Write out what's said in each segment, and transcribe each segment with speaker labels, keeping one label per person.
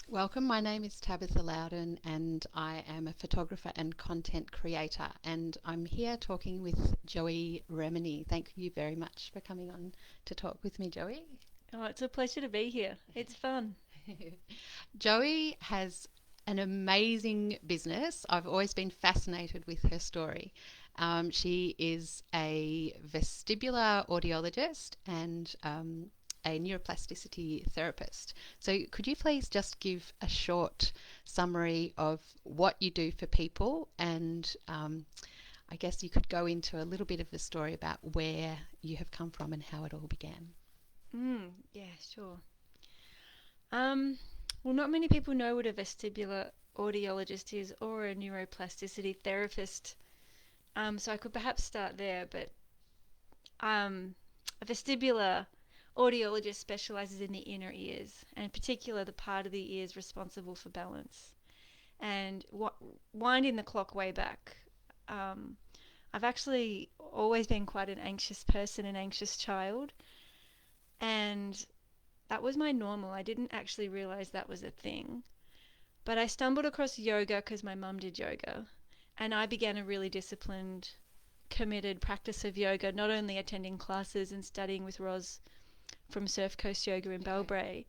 Speaker 1: Welcome, my name is Tabitha Lowdon and I am a photographer and content creator, and I'm here talking with Joey Remenyi. Thank you very much for coming on to talk with me, Joey.
Speaker 2: Oh, it's a pleasure to be here. It's fun.
Speaker 1: Joey has an amazing business. I've always been fascinated with her story. She is a vestibular audiologist and a neuroplasticity therapist. So, could you please just give a short summary of what you do for people? And I guess you could go into a little bit of the story about where you have come from and how it all began.
Speaker 2: Yeah, sure. Um, well, not many people know what a vestibular audiologist is or a neuroplasticity therapist. So I could perhaps start there, but um, a vestibular audiologist specializes in the inner ears, and in particular the part of the ears responsible for balance. And winding the clock way back, um, I've actually always been quite an anxious person, an anxious child, and that was my normal. I didn't actually realize that was a thing. But I stumbled across yoga because my mum did yoga. And I began a really disciplined, committed practice of yoga, not only attending classes and studying with Roz from Surf Coast Yoga in
Speaker 1: Okay.
Speaker 2: Belbray,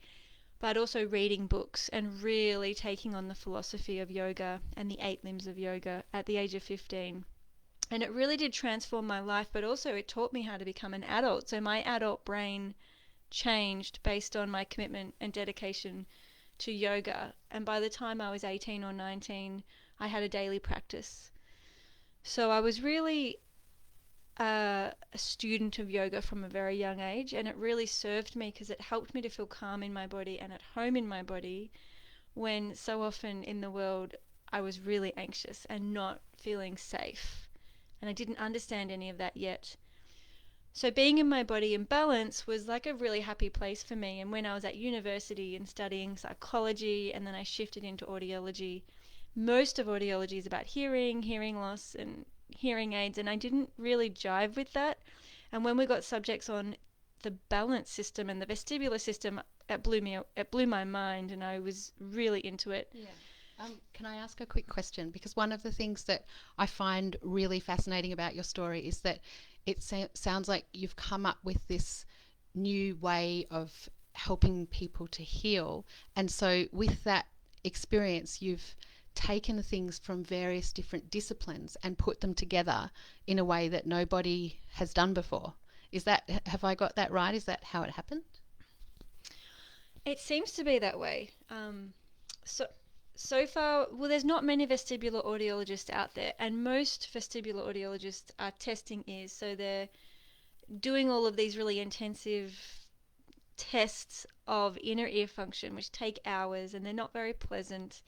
Speaker 2: but also reading books and really taking on the philosophy of yoga and the 8 limbs of yoga at the age of 15. And it really did transform my life, but also it taught me how to become an adult. So my adult brain changed based on my commitment and dedication to yoga. And by the time I was 18 or 19, I had a daily practice. So I was really a student of yoga from a very young age, and it really served me because it helped me to feel calm in my body and at home in my body when so often in the world I was really anxious and not feeling safe. And I didn't understand any of that yet. So being in my body in balance was like a really happy place for me. And when I was at university and studying psychology, and then I shifted into audiology, most of audiology is about hearing, hearing loss, and hearing aids, and I didn't really jive with that. And when we got subjects on the balance system and the vestibular system, it blew my mind, and I was really into it.
Speaker 1: Yeah. Can I ask a quick question? Because one of the things that I find really fascinating about your story is that sounds like you've come up with this new way of helping people to heal. And so, with that experience, you've taken things from various different disciplines and put them together in a way that nobody has done before. Have I got that right? Is that how it happened?
Speaker 2: It seems to be that way. So so far, well, there's not many vestibular audiologists out there, and most vestibular audiologists are testing ears, so they're doing all of these really intensive tests of inner ear function, which take hours, and they're not very pleasant.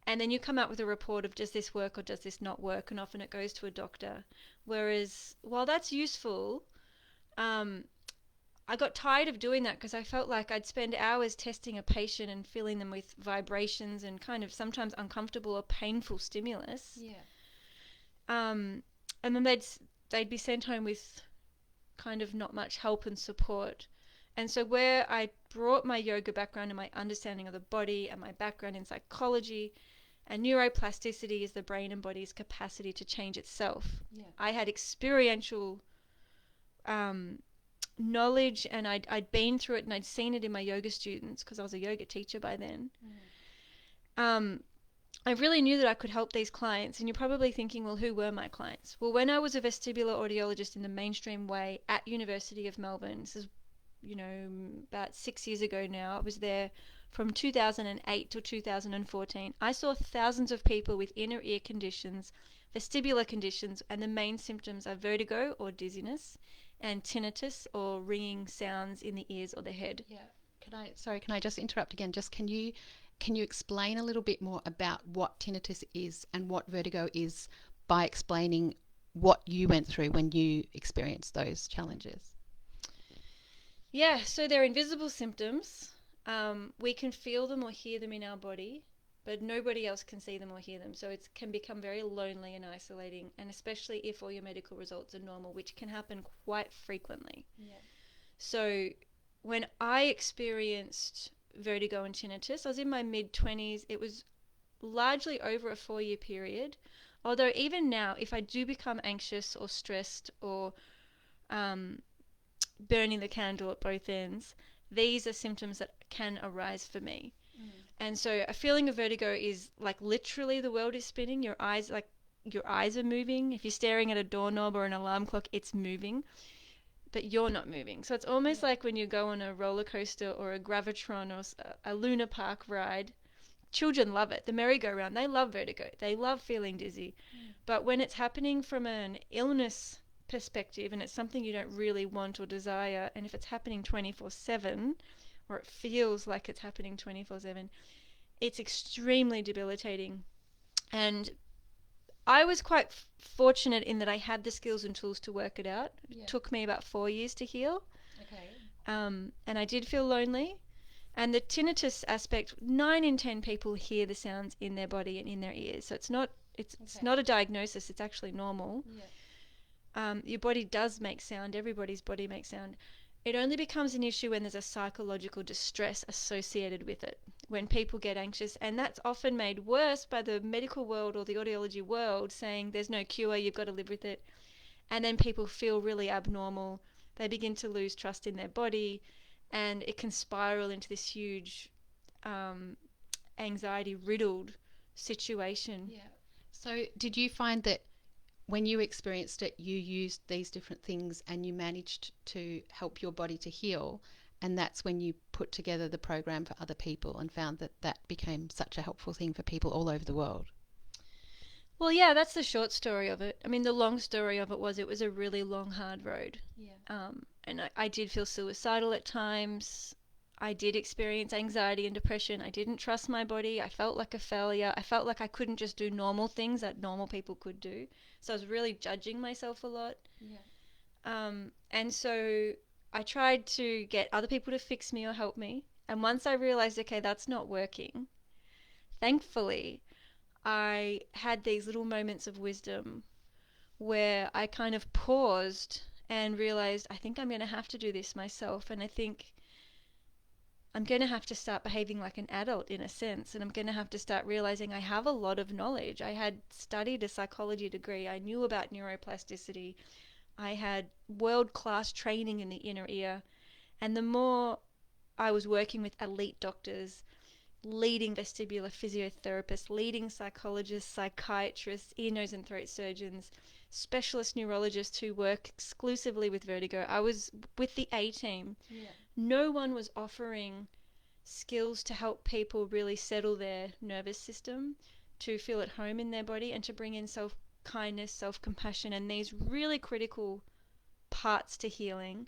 Speaker 2: And then you come out with a report of does this work or does this not work, and often it goes to a doctor. Whereas, while that's useful, um, I got tired of doing that because I felt like I'd spend hours testing a patient and filling them with vibrations and kind of sometimes uncomfortable or painful stimulus.
Speaker 1: Yeah.
Speaker 2: Um, and then they'd be sent home with kind of not much help and support. And so where I brought my yoga background and my understanding of the body and my background in psychology and neuroplasticity is the brain and body's capacity to change itself.
Speaker 1: Yeah.
Speaker 2: I had experiential um, knowledge, and I'd been through it and I'd seen it in my yoga students because I was a yoga teacher by then. Um, I really knew that I could help these clients, and you're probably thinking, well, who were my clients? Well, when I was a vestibular audiologist in the mainstream way at University of Melbourne, this is, about 6 years ago now, I was there from 2008 to 2014. I saw thousands of people with inner ear conditions, vestibular conditions, and the main symptoms are vertigo or dizziness, and tinnitus or ringing sounds in the ears or the head.
Speaker 1: Yeah. Can I just interrupt again? Just can you explain a little bit more about what tinnitus is and what vertigo is by explaining what you went through when you experienced those challenges?
Speaker 2: Yeah, so they're invisible symptoms. We can feel them or hear them in our body, but nobody else can see them or hear them. So it can become very lonely and isolating, and especially if all your medical results are normal, which can happen quite frequently.
Speaker 1: Yeah.
Speaker 2: So when I experienced vertigo and tinnitus. I was in my mid-20s. It was largely over a 4-year period. Although even now, if I do become anxious or stressed or burning the candle at both ends, these are symptoms that can arise for me. And so a feeling of vertigo is like literally the world is spinning. Your eyes are moving. If you're staring at a doorknob or an alarm clock, it's moving, but you're not moving. So it's almost like when you go on a roller coaster or a gravitron or a Luna Park ride. Children love it. The merry-go-round, they love vertigo. They love feeling dizzy. But when it's happening from an illness perspective and it's something you don't really want or desire, and if it's happening 24/7, or it feels like it's happening 24/7, it's extremely debilitating. And I was quite fortunate in that I had the skills and tools to work it out. It took me about 4 years to heal.
Speaker 1: Okay.
Speaker 2: And I did feel lonely. And the tinnitus aspect, 9 in 10 people hear the sounds in their body and in their ears. So it's not a diagnosis. It's actually normal. Your body does make sound. Everybody's body makes sound. It only becomes an issue when there's a psychological distress associated with it, when people get anxious. And that's often made worse by the medical world or the audiology world saying there's no cure, you've got to live with it. And then people feel really abnormal. They begin to lose trust in their body. And it can spiral into this huge anxiety-riddled situation.
Speaker 1: Yeah. So did you find that when you experienced it, you used these different things and you managed to help your body to heal, and that's when you put together the program for other people and found that that became such a helpful thing for people all over the world?
Speaker 2: Well, yeah, that's the short story of it. I mean, the long story of it was a really long, hard road. And I did feel suicidal at times. I did experience anxiety and depression. I didn't trust my body. I felt like a failure. I felt like I couldn't just do normal things that normal people could do. So I was really judging myself a lot. And so I tried to get other people to fix me or help me. And once I realized, okay, that's not working, thankfully, I had these little moments of wisdom where I kind of paused and realized, I think I'm going to have to do this myself. And I think I'm going to have to start behaving like an adult in a sense. And I'm going to have to start realizing I have a lot of knowledge. I had studied a psychology degree. I knew about neuroplasticity. I had world-class training in the inner ear. And the more I was working with elite doctors, leading vestibular physiotherapists, leading psychologists, psychiatrists, ear, nose and throat surgeons, specialist neurologists who work exclusively with vertigo. I was with the A team. No one was offering skills to help people really settle their nervous system, to feel at home in their body, and to bring in self-kindness, self-compassion, and these really critical parts to healing.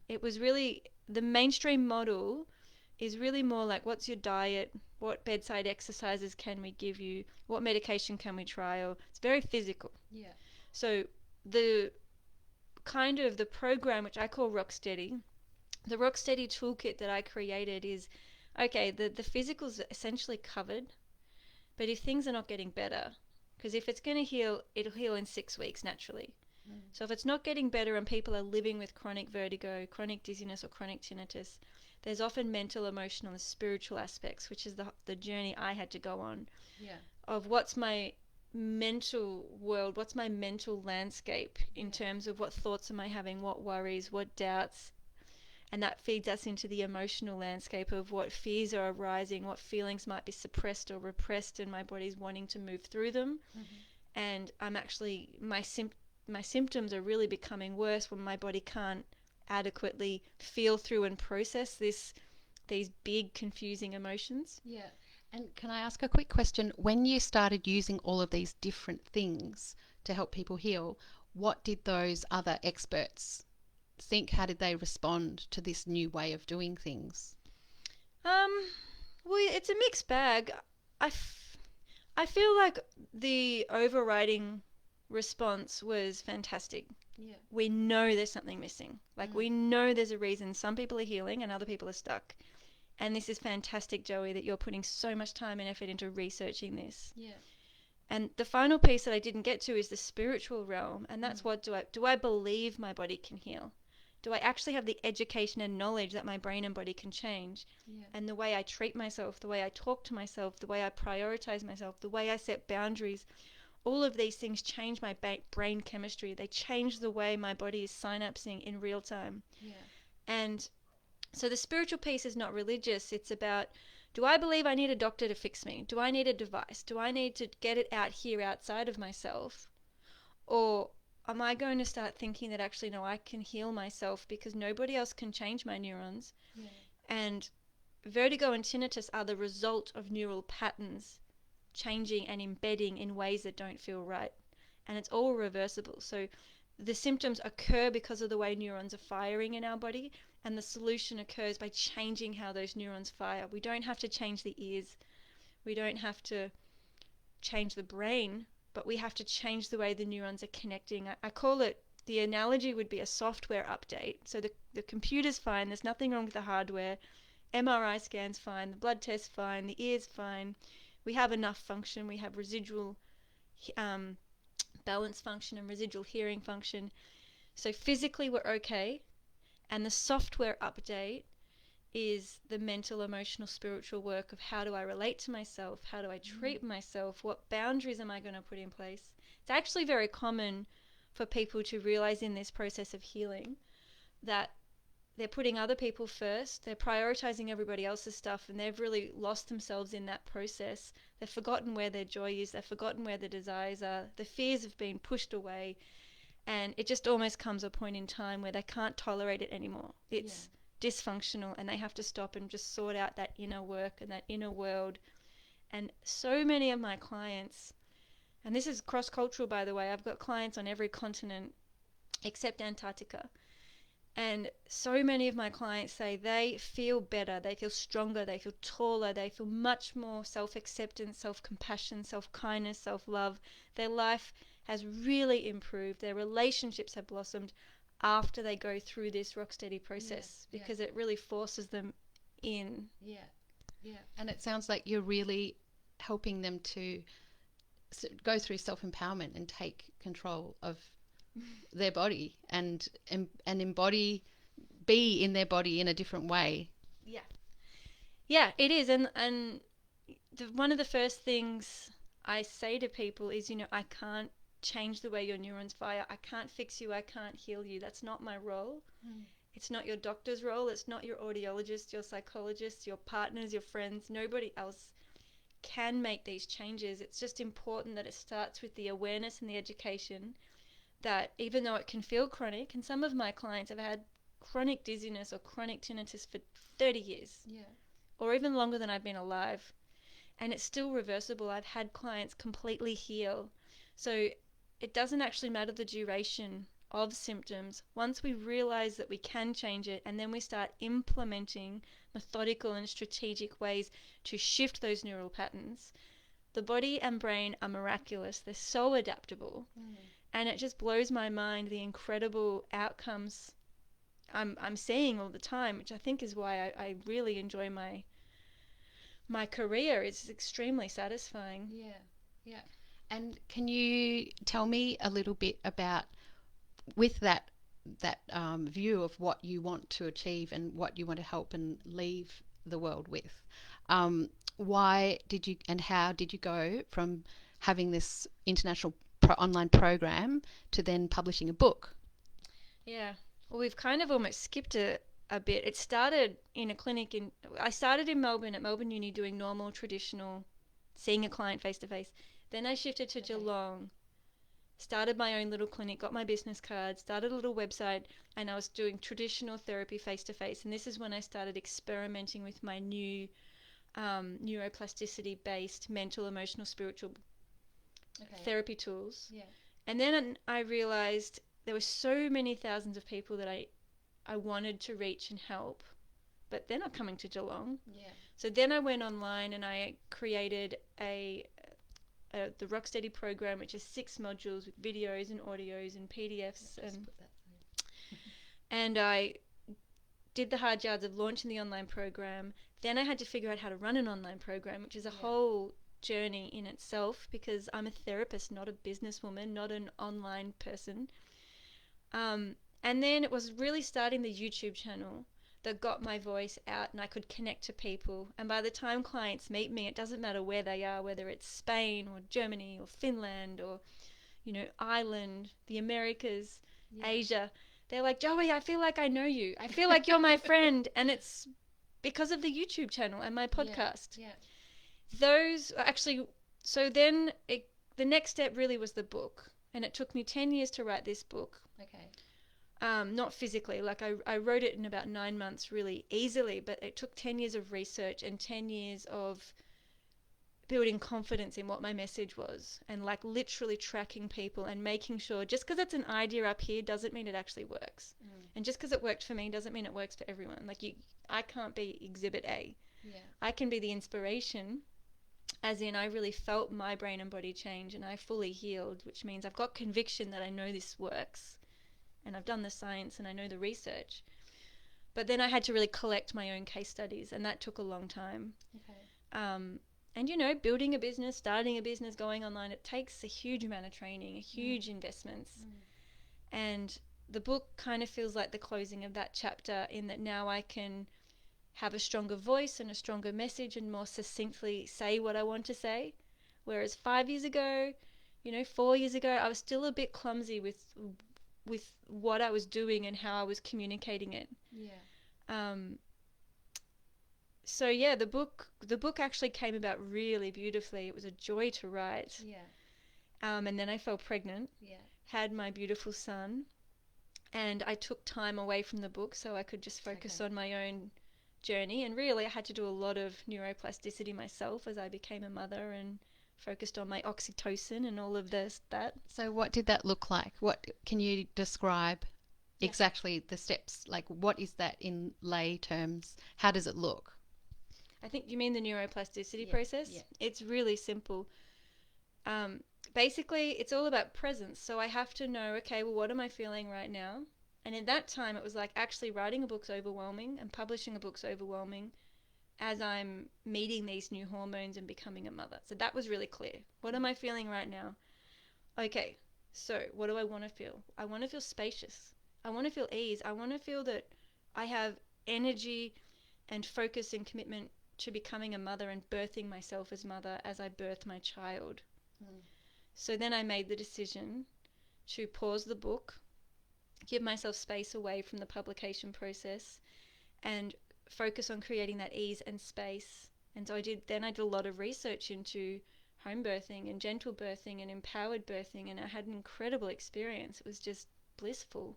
Speaker 2: It was really, the mainstream model is really more like, what's your diet? What bedside exercises can we give you? What medication can we trial? It's very physical. So the kind of the program, which I call Rocksteady, the Rocksteady toolkit that I created is, okay, the physical's essentially covered, but if things are not getting better, because if it's going to heal, it'll heal in 6 weeks naturally. So if it's not getting better and people are living with chronic vertigo, chronic dizziness or chronic tinnitus, there's often mental, emotional and spiritual aspects, which is the journey I had to go on, of what's my mental world, what's my mental landscape in terms of what thoughts am I having, what worries, what doubts, and that feeds us into the emotional landscape of what fears are arising, what feelings might be suppressed or repressed, and my body's wanting to move through them. And I'm actually, my symptoms are really becoming worse when my body can't adequately feel through and process these big confusing emotions.
Speaker 1: And can I ask a quick question? When you started using all of these different things to help people heal, what did those other experts think? How did they respond to this new way of doing things?
Speaker 2: Well, it's a mixed bag. I feel like the overriding response was fantastic. We know there's something missing. We know there's a reason some people are healing and other people are stuck. And this is fantastic, Joey, that you're putting so much time and effort into researching this. And the final piece that I didn't get to is the spiritual realm. And that's what do I believe my body can heal? Do I actually have the education and knowledge that my brain and body can change?
Speaker 1: Yeah.
Speaker 2: And the way I treat myself, the way I talk to myself, the way I prioritize myself, the way I set boundaries, all of these things change my brain chemistry. They change the way my body is synapsing in real time.
Speaker 1: Yeah.
Speaker 2: And so the spiritual piece is not religious. It's about, do I believe I need a doctor to fix me? Do I need a device? Do I need to get it out here outside of myself? Or am I going to start thinking that actually, no, I can heal myself because nobody else can change my neurons?
Speaker 1: Yeah.
Speaker 2: And vertigo and tinnitus are the result of neural patterns changing and embedding in ways that don't feel right. And it's all reversible. So the symptoms occur because of the way neurons are firing in our body, and the solution occurs by changing how those neurons fire. We don't have to change the ears. We don't have to change the brain, but we have to change the way the neurons are connecting. I call it, the analogy would be a software update. So the computer's fine, there's nothing wrong with the hardware. MRI scan's fine, the blood test's fine, the ear's fine. We have enough function, we have residual balance function and residual hearing function. So physically we're okay, and the software update is the mental, emotional, spiritual work of how do I relate to myself, how do I treat myself, what boundaries am I going to put in place. It's actually very common for people to realize in this process of healing that they're putting other people first, they're prioritizing everybody else's stuff, and they've really lost themselves in that process. They've forgotten where their joy is, they've forgotten where their desires are, the fears have been pushed away, and it just almost comes a point in time where they can't tolerate it anymore. It's dysfunctional, and they have to stop and just sort out that inner work and that inner world. And so many of my clients, and this is cross-cultural by the way, I've got clients on every continent except Antarctica. And so many of my clients say they feel better, they feel stronger, they feel taller, they feel much more self-acceptance, self-compassion, self-kindness, self-love. Their life has really improved. Their relationships have blossomed after they go through this rocksteady process, because it really forces them in.
Speaker 1: Yeah. Yeah. And it sounds like you're really helping them to go through self-empowerment and take control of their body and embody, be in their body in a different way.
Speaker 2: Yeah, it is. And one of the first things I say to people is, I can't change the way your neurons fire. I can't fix you. I can't heal you. That's not my role. It's not your doctor's role. It's not your audiologist, your psychologist, your partners, your friends. Nobody else can make these changes. It's just important that it starts with the awareness and the education that even though it can feel chronic, and some of my clients have had chronic dizziness or chronic tinnitus for 30 years, or even longer than I've been alive, and it's still reversible. I've had clients completely heal. So it doesn't actually matter the duration of symptoms. Once we realize that we can change it, and then we start implementing methodical and strategic ways to shift those neural patterns, the body and brain are miraculous. They're so adaptable. And it just blows my mind the incredible outcomes I'm seeing all the time, which I think is why I really enjoy my career. It's extremely satisfying.
Speaker 1: Yeah. And can you tell me a little bit about, with that view of what you want to achieve and what you want to help and leave the world with, why did you and how did you go from having this international online program to then publishing a book?
Speaker 2: Yeah. Well, we've kind of almost skipped a bit. It started in a clinic I started in Melbourne at Melbourne Uni doing normal, traditional, seeing a client face to face. Then I shifted to Geelong, started my own little clinic, got my business card, started a little website, and I was doing traditional therapy face to face. And this is when I started experimenting with my new neuroplasticity based mental, emotional, spiritual therapy tools. And then I realized there were so many thousands of people that I wanted to reach and help, but they're not coming to Geelong. So then I went online and I created the Rocksteady program, which is 6 modules with videos and audios and PDFs, and I did the hard yards of launching the online program. Then I had to figure out how to run an online program, which is a whole journey in itself, because I'm a therapist, not a businesswoman, not an online person. And And then it was really starting the YouTube channel that got my voice out and I could connect to people. And by the time clients meet me, it doesn't matter where they are, whether it's Spain or Germany or Finland or, Ireland, the Americas, Asia. They're like, Joey, I feel like I know you. I feel like you're my friend. And it's because of the YouTube channel and my podcast.
Speaker 1: Yeah.
Speaker 2: Those actually, so then the next step really was the book. And it took me 10 years to write this book.
Speaker 1: Okay.
Speaker 2: Not physically, like I wrote it in about 9 months really easily, but it took 10 years of research and 10 years of building confidence in what my message was, and like literally tracking people and making sure just because it's an idea up here doesn't mean it actually works. And just because it worked for me doesn't mean it works for everyone. Like I can't be exhibit A. I can be the inspiration, as in I really felt my brain and body change and I fully healed, which means I've got conviction that I know this works and I've done the science and I know the research. But then I had to really collect my own case studies, and that took a long time. And building a business, starting a business, going online, it takes a huge amount of training, a huge investments. And the book kind of feels like the closing of that chapter, in that now I can have a stronger voice and a stronger message and more succinctly say what I want to say. Whereas 5 years ago, 4 years ago, I was still a bit clumsy with what I was doing and how I was communicating it. So the book actually came about really beautifully. It was a joy to write. And then I fell pregnant. Had my beautiful son, and I took time away from the book so I could just focus on my own journey. And really I had to do a lot of neuroplasticity myself as I became a mother, and focused on my oxytocin and all of that.
Speaker 1: So what did that look like? What can you describe exactly the steps? Like, what is that in lay terms? How does it look?
Speaker 2: I think you mean the neuroplasticity process? It's really simple. Basically, it's all about presence. So I have to know, okay, well, what am I feeling right now? And in that time, it was like actually writing a book's overwhelming and publishing a book's overwhelming as I'm meeting these new hormones and becoming a mother. So that was really clear. What am I feeling right now? Okay, so what do I want to feel? I want to feel spacious. I want to feel ease. I want to feel that I have energy and focus and commitment to becoming a mother and birthing myself as mother as I birth my child. So then I made the decision to pause the book, give myself space away from the publication process, and focus on creating that ease and space. And so I did a lot of research into home birthing and gentle birthing and empowered birthing, and I had an incredible experience. It was just blissful.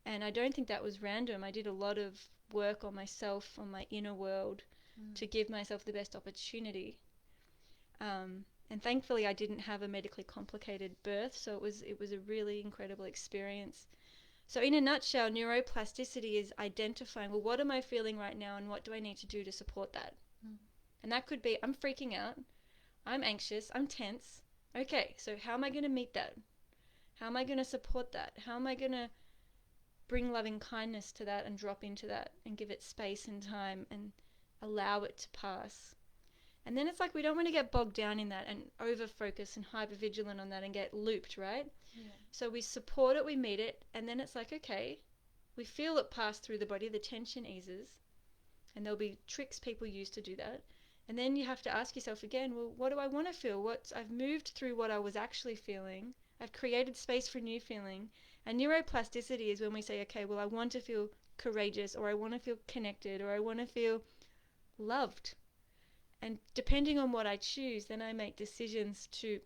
Speaker 2: And I don't think that was random. I did a lot of work on myself, on my inner world, to give myself the best opportunity. And thankfully I didn't have a medically complicated birth, so it was a really incredible experience. So in a nutshell, neuroplasticity is identifying, well, what am I feeling right now and what do I need to do to support that? And that could be, I'm freaking out, I'm anxious, I'm tense. Okay, so how am I going to meet that? How am I going to support that? How am I going to bring loving kindness to that and drop into that and give it space and time and allow it to pass? And then it's like we don't want to get bogged down in that and over-focus and hyper-vigilant on that and get looped, right? So we support it, we meet it, and then it's like, okay, we feel it pass through the body, the tension eases, and there'll be tricks people use to do that. And then you have to ask yourself again, well, what do I want to feel? I've moved through what I was actually feeling. I've created space for new feeling. And neuroplasticity is when we say, okay, well, I want to feel courageous, or I want to feel connected, or I want to feel loved. And depending on what I choose, then I make decisions to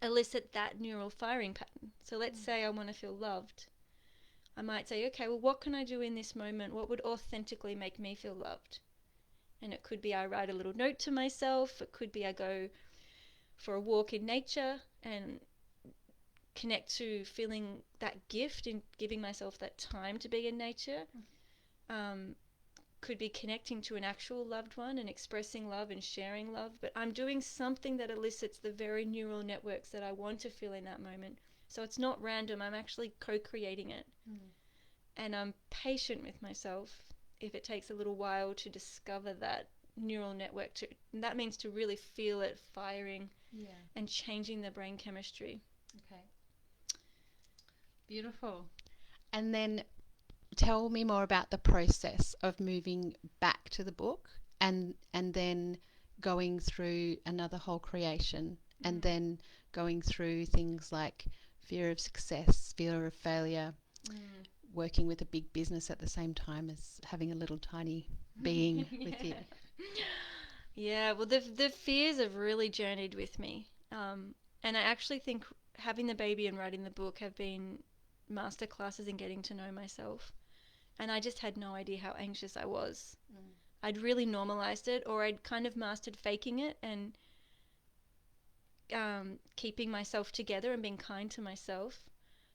Speaker 2: elicit that neural firing pattern. So let's say I want to feel loved. I might say, okay, well, what can I do in this moment? What would authentically make me feel loved? And it could be I write a little note to myself. It could be I go for a walk in nature and connect to feeling that gift and giving myself that time to be in nature. Could be connecting to an actual loved one and expressing love and sharing love, but I'm doing something that elicits the very neural networks that I want to feel in that moment. So it's not random, I'm actually co-creating it. And I'm patient with myself if it takes a little while to discover that neural network, and that means to really feel it firing and changing the brain chemistry.
Speaker 1: Okay. Beautiful. And then tell me more about the process of moving back to the book and then going through another whole creation and then going through things like fear of success, fear of failure, working with a big business at the same time as having a little tiny being with you.
Speaker 2: Yeah, well, the fears have really journeyed with me. And I actually think having the baby and writing the book have been masterclasses in getting to know myself. And I just had no idea how anxious I was. I'd really normalized it, or I'd kind of mastered faking it and keeping myself together and being kind to myself.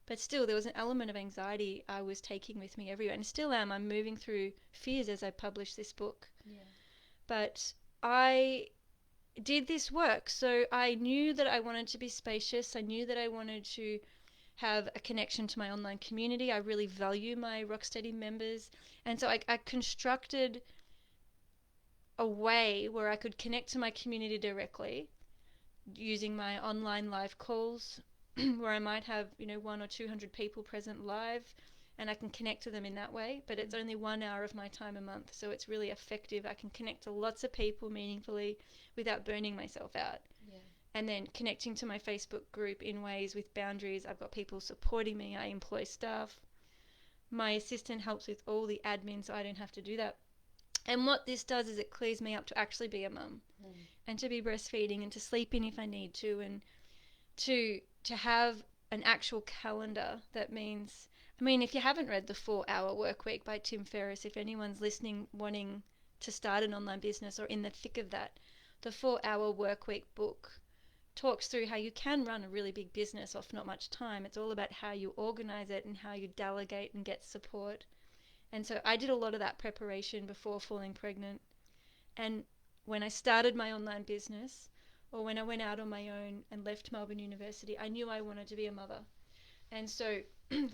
Speaker 2: But still, there was an element of anxiety I was taking with me everywhere, and still am. I'm moving through fears as I publish this book.
Speaker 1: Yeah.
Speaker 2: But I did this work, so I knew that I wanted to be spacious. I knew that I wanted to have a connection to my online community. I really value my Rocksteady members, and so I constructed a way where I could connect to my community directly using my online live calls where I might have, 1 or 200 people present live, and I can connect to them in that way, but it's only 1 hour of my time a month, so it's really effective. I can connect to lots of people meaningfully without burning myself out.
Speaker 1: Yeah.
Speaker 2: And then connecting to my Facebook group in ways with boundaries. I've got people supporting me. I employ staff. My assistant helps with all the admin, so I don't have to do that. And what this does is it clears me up to actually be a mum and to be breastfeeding and to sleep in if I need to, and to have an actual calendar. That means, if you haven't read The 4-Hour Workweek by Tim Ferriss, if anyone's listening wanting to start an online business or in the thick of that, the 4-Hour Workweek book talks through how you can run a really big business off not much time. It's all about how you organize it and how you delegate and get support. And so I did a lot of that preparation before falling pregnant. And when I started my online business, or when I went out on my own and left Melbourne University, I knew I wanted to be a mother. And so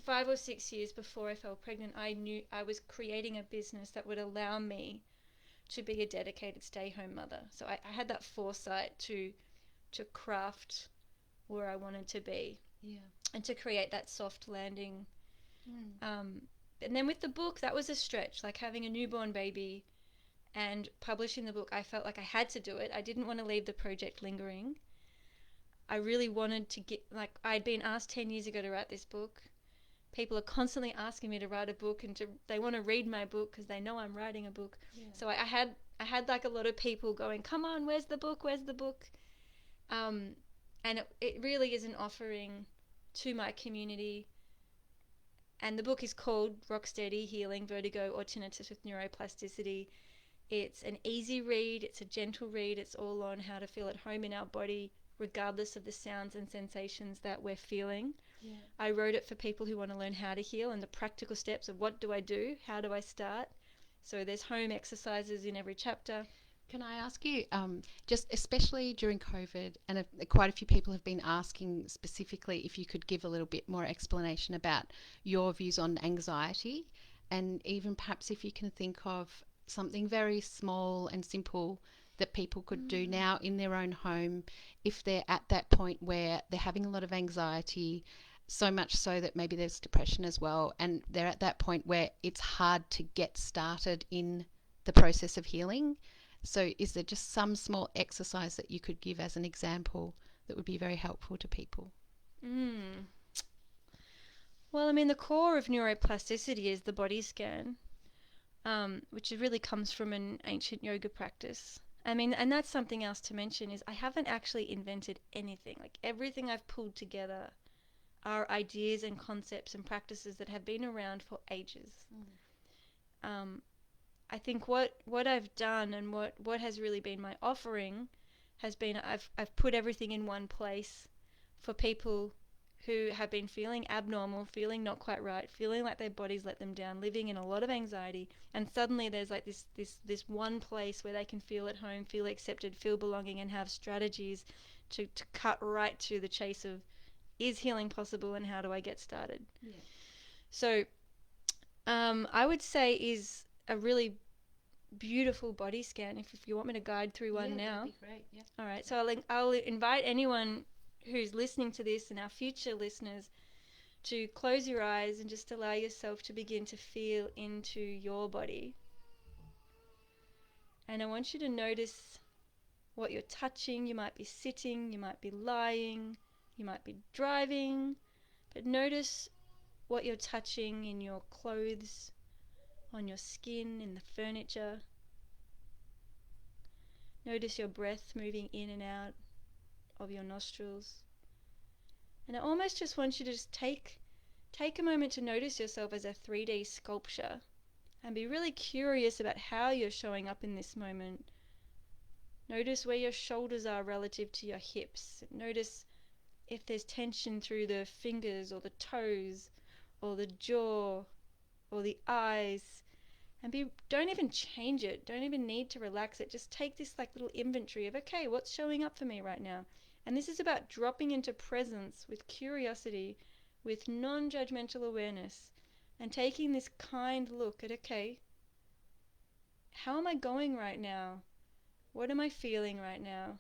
Speaker 2: 5 or 6 years before I fell pregnant, I knew I was creating a business that would allow me to be a dedicated stay-home mother. So I had that foresight to craft where I wanted to be, and to create that soft landing. And then with the book, that was a stretch, like having a newborn baby and publishing the book. I felt like I had to do it. I didn't want to leave the project lingering. I really wanted to get, I'd been asked 10 years ago to write this book. People are constantly asking me to write a book, and they want to read my book because they know I'm writing a book. So I had like a lot of people going, come on, where's the book? And it really is an offering to my community. And the book is called Rocksteady: Healing Vertigo or Tinnitus with Neuroplasticity. It's an easy read, it's a gentle read, it's all on how to feel at home in our body regardless of the sounds and sensations that we're feeling. I wrote it for people who want to learn how to heal and the practical steps of what do I do, how do I start. So there's home exercises in every chapter.
Speaker 1: Can I ask you, just especially during COVID, and quite a few people have been asking specifically if you could give a little bit more explanation about your views on anxiety, and even perhaps if you can think of something very small and simple that people could do now in their own home if they're at that point where they're having a lot of anxiety, so much so that maybe there's depression as well, and they're at that point where it's hard to get started in the process of healing. So is there just some small exercise that you could give as an example that would be very helpful to people?
Speaker 2: Well, the core of neuroplasticity is the body scan, which really comes from an ancient yoga practice. And that's something else to mention is I haven't actually invented anything. Like everything I've pulled together are ideas and concepts and practices that have been around for ages. I think what I've done and what has really been my offering has been I've put everything in one place for people who have been feeling abnormal, feeling not quite right, feeling like their bodies let them down, living in a lot of anxiety, and suddenly there's like this one place where they can feel at home, feel accepted, feel belonging, and have strategies to cut right to the chase of is healing possible and how do I get started. So I would say is a really beautiful body scan if you want me to guide through one now.
Speaker 1: That'd be great.
Speaker 2: All right, so I'll invite anyone who's listening to this and our future listeners to close your eyes and just allow yourself to begin to feel into your body. And I want you to notice what you're touching. You might be sitting, you might be lying, you might be driving, but notice what you're touching in your clothes, on your skin, in the furniture. Notice your breath moving in and out of your nostrils. And I almost just want you to just take a moment to notice yourself as a 3D sculpture and be really curious about how you're showing up in this moment. Notice where your shoulders are relative to your hips. Notice if there's tension through the fingers or the toes or the jaw or the eyes. And don't even change it. Don't even need to relax it. Just take this like little inventory of, okay, what's showing up for me right now? And this is about dropping into presence with curiosity, with non-judgmental awareness, and taking this kind look at, okay, how am I going right now? What am I feeling right now?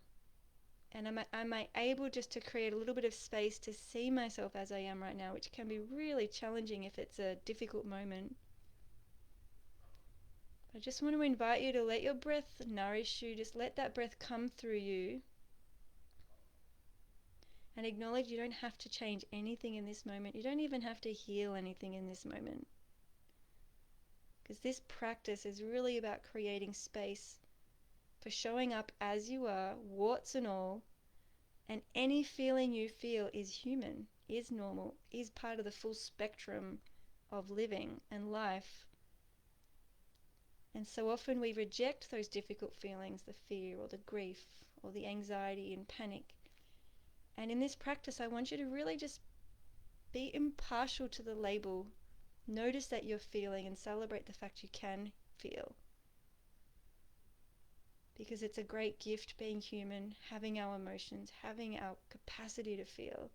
Speaker 2: And am I able just to create a little bit of space to see myself as I am right now, which can be really challenging if it's a difficult moment. I just want to invite you to let your breath nourish you. Just let that breath come through you. And acknowledge you don't have to change anything in this moment. You don't even have to heal anything in this moment. Because this practice is really about creating space for showing up as you are, warts and all. And any feeling you feel is human, is normal, is part of the full spectrum of living and life. And so often we reject those difficult feelings, the fear or the grief or the anxiety and panic. And in this practice, I want you to really just be impartial to the label. Notice that you're feeling and celebrate the fact you can feel. Because it's a great gift being human, having our emotions, having our capacity to feel.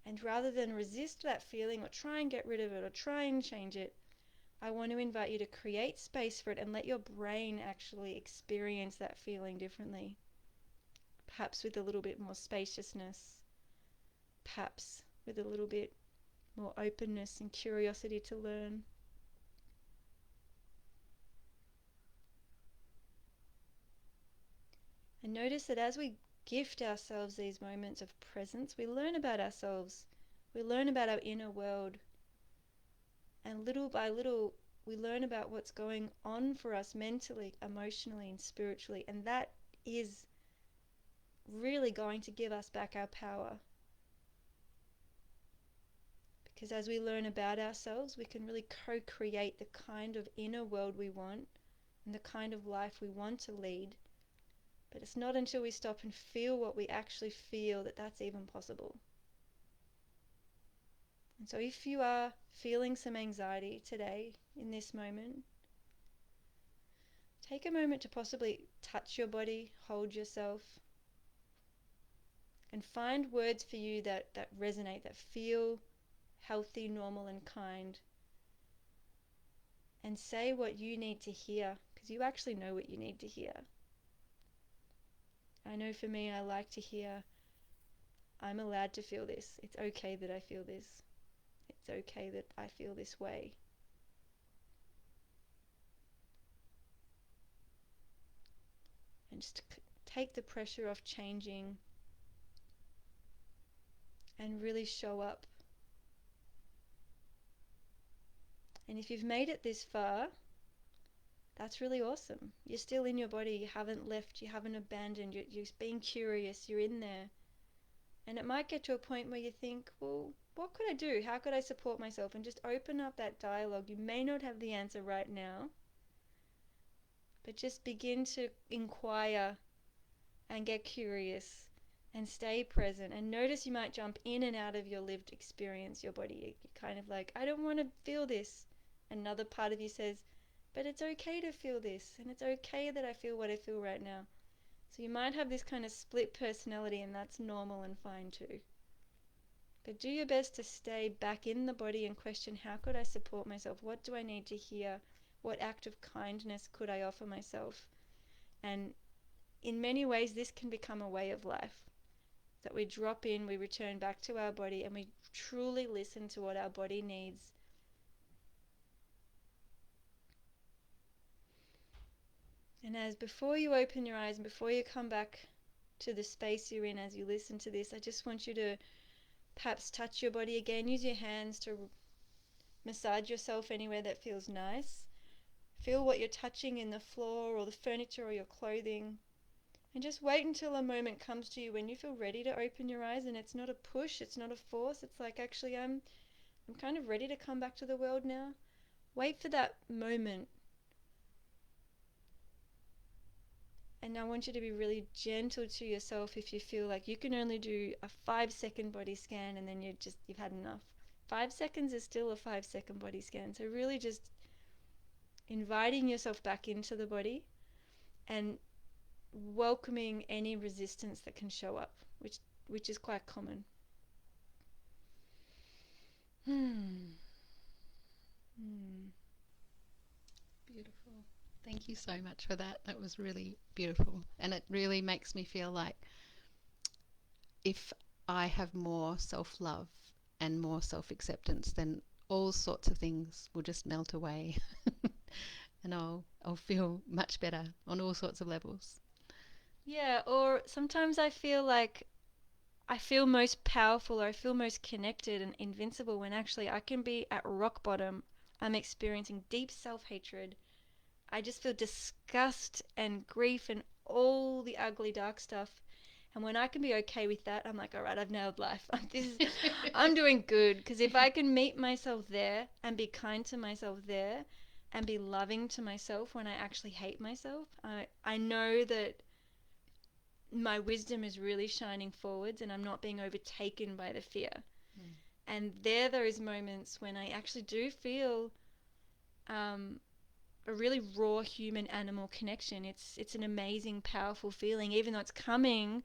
Speaker 2: And rather than resist that feeling or try and get rid of it or try and change it, I want to invite you to create space for it and let your brain actually experience that feeling differently. Perhaps with a little bit more spaciousness, perhaps with a little bit more openness and curiosity to learn. And notice that as we gift ourselves these moments of presence, we learn about ourselves, we learn about our inner world, and little by little we learn about what's going on for us mentally, emotionally, and spiritually, and that is really going to give us back our power. Because as we learn about ourselves, we can really co-create the kind of inner world we want and the kind of life we want to lead. But it's not until we stop and feel what we actually feel that that's even possible. And so if you are feeling some anxiety today, in this moment, take a moment to possibly touch your body, hold yourself, and find words for you that resonate, that feel healthy, normal, and kind. And say what you need to hear, because you actually know what you need to hear. I know for me, I like to hear, I'm allowed to feel this. It's okay that I feel this. It's okay that I feel this way. And just take the pressure off changing and really show up. And if you've made it this far, that's really awesome. You're still in your body. You haven't left. You haven't abandoned. You're being curious. You're in there. And it might get to a point where you think, well, what could I do? How could I support myself? And just open up that dialogue. You may not have the answer right now, but just begin to inquire and get curious and stay present. And notice you might jump in and out of your lived experience, your body. You're kind of like, I don't want to feel this. Another part of you says, but it's okay to feel this. And it's okay that I feel what I feel right now. So you might have this kind of split personality, and that's normal and fine too. But do your best to stay back in the body and question, how could I support myself? What do I need to hear? What act of kindness could I offer myself? And in many ways, this can become a way of life. that we drop in, we return back to our body, and we truly listen to what our body needs. And as before you open your eyes and before you come back to the space you're in as you listen to this, I just want you to perhaps touch your body again. Use your hands to massage yourself anywhere that feels nice. Feel what you're touching in the floor or the furniture or your clothing. And just wait until a moment comes to you when you feel ready to open your eyes, and it's not a push, it's not a force. It's like, actually, I'm kind of ready to come back to the world now. Wait for that moment. And I want you to be really gentle to yourself if you feel like you can only do a 5-second body scan and then you've had enough. 5 seconds is still a 5-second body scan. So really just inviting yourself back into the body and welcoming any resistance that can show up, which is quite common.
Speaker 1: Beautiful. Thank you so much for that. That was really beautiful. And it really makes me feel like if I have more self-love and more self-acceptance, then all sorts of things will just melt away. And I'll feel much better on all sorts of levels.
Speaker 2: Yeah, or sometimes I feel like I feel most powerful or I feel most connected and invincible when actually I can be at rock bottom. I'm experiencing deep self-hatred. I just feel disgust and grief and all the ugly dark stuff. And when I can be okay with that, I'm like, all right, I've nailed life. I'm doing good. Because if I can meet myself there and be kind to myself there and be loving to myself when I actually hate myself, I know that my wisdom is really shining forwards and I'm not being overtaken by the fear. And there are those moments when I actually do feel a really raw human animal connection. It's an amazing, powerful feeling, even though it's coming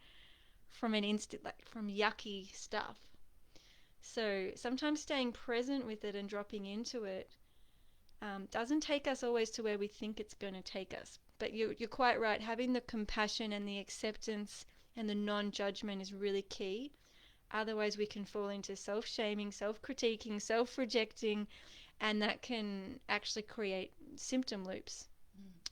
Speaker 2: from from yucky stuff. So sometimes staying present with it and dropping into it doesn't take us always to where we think it's going to take us. But you're quite right. Having the compassion and the acceptance and the non-judgment is really key. Otherwise, we can fall into self-shaming, self-critiquing, self-rejecting, and that can actually create symptom loops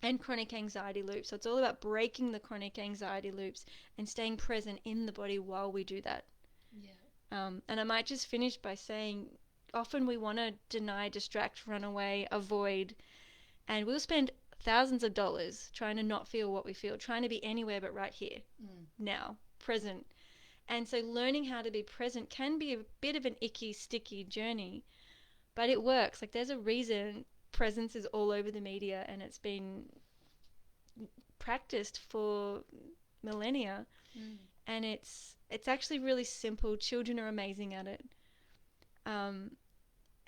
Speaker 2: and chronic anxiety loops. So it's all about breaking the chronic anxiety loops and staying present in the body while we do that. Yeah. And I might just finish by saying, often we want to deny, distract, run away, avoid, and we'll spend thousands of dollars trying to not feel what we feel, trying to be anywhere but right here, now, present. And so learning how to be present can be a bit of an icky, sticky journey, but it works. Like, there's a reason presence is all over the media and it's been practiced for millennia. And it's actually really simple. Children are amazing at it. And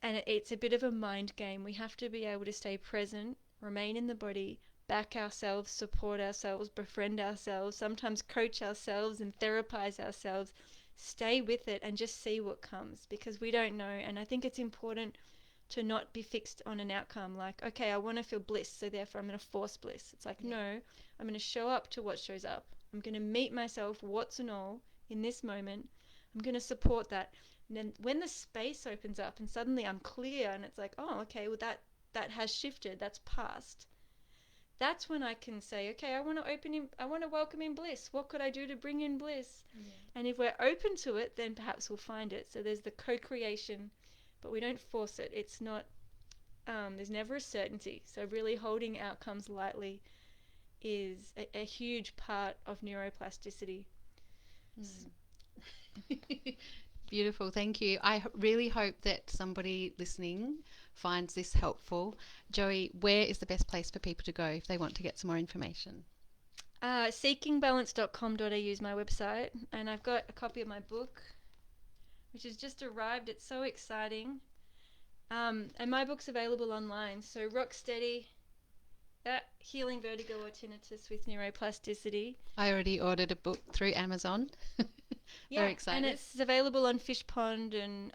Speaker 2: it's a bit of a mind game. We have to be able to stay present, remain in the body, back ourselves, support ourselves, befriend ourselves, sometimes coach ourselves and therapize ourselves. Stay with it and just see what comes, because we don't know. And I think it's important to not be fixed on an outcome like, okay, I want to feel bliss, so therefore I'm going to force bliss. It's like, no, I'm going to show up to what shows up. I'm going to meet myself, what's and all, in this moment. I'm going to support that. And then when the space opens up and suddenly I'm clear and it's like, oh, okay, well that has shifted, that's past. That's when I can say, okay, I want to welcome in bliss. What could I do to bring in bliss? Yeah. And if we're open to it, then perhaps we'll find it. So there's the co-creation, but we don't force it. It's not, there's never a certainty. So really holding outcomes lightly is a huge part of neuroplasticity.
Speaker 1: Beautiful, thank you. I really hope that somebody listening finds this helpful. Joey, where is the best place for people to go if they want to get some more information?
Speaker 2: Seekingbalance.com.au is my website, and I've got a copy of my book, which has just arrived. It's so exciting. And my book's available online, so Rock Steady, Healing Vertigo or Tinnitus with Neuroplasticity.
Speaker 1: I already ordered a book through Amazon.
Speaker 2: Yeah,
Speaker 1: very excited.
Speaker 2: And it's available on Fishpond, and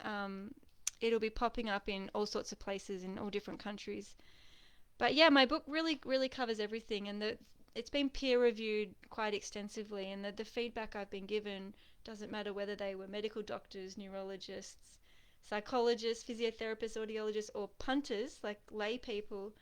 Speaker 2: it'll be popping up in all sorts of places in all different countries. But yeah, my book really, really covers everything. And it's been peer reviewed quite extensively, and the feedback I've been given doesn't matter whether they were medical doctors, neurologists, psychologists, physiotherapists, audiologists, or punters, like lay people.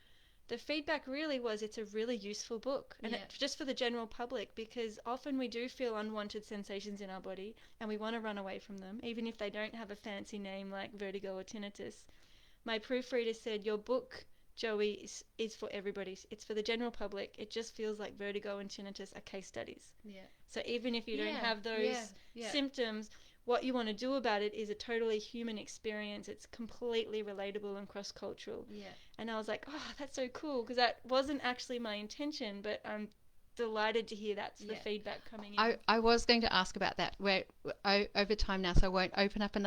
Speaker 2: The feedback really was it's a really useful book, and just for the general public, because often we do feel unwanted sensations in our body and we want to run away from them, even if they don't have a fancy name like vertigo or tinnitus. My proofreader said, your book, Joey, is for everybody. It's for the general public. It just feels like vertigo and tinnitus are case studies.
Speaker 1: Yeah.
Speaker 2: So even if you don't have those symptoms, what you want to do about it is a totally human experience. It's completely relatable and cross-cultural.
Speaker 1: Yeah.
Speaker 2: And I was like, oh, that's so cool, because that wasn't actually my intention, but I'm delighted to hear that's the feedback coming in.
Speaker 1: I was going to ask about that. We're over time now, so I won't open up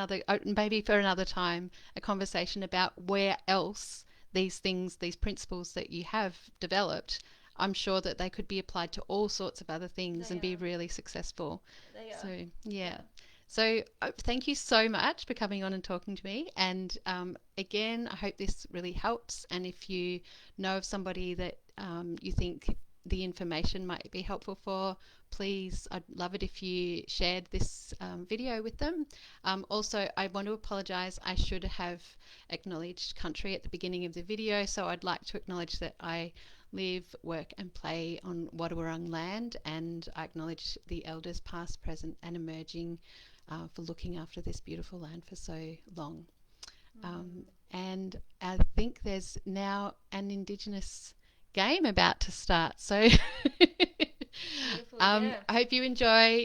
Speaker 1: maybe for another time, a conversation about where else these things, these principles that you have developed, I'm sure that they could be applied to all sorts of other things and be really successful.
Speaker 2: They are.
Speaker 1: So, yeah. So thank you so much for coming on and talking to me. And again, I hope this really helps. And if you know of somebody that you think the information might be helpful for, please, I'd love it if you shared this video with them. Also, I want to apologize. I should have acknowledged country at the beginning of the video, so I'd like to acknowledge that I live, work and play on Wadawurrung land, and I acknowledge the elders past, present and emerging for looking after this beautiful land for so long. And I think there's now an Indigenous game about to start, so I hope you enjoy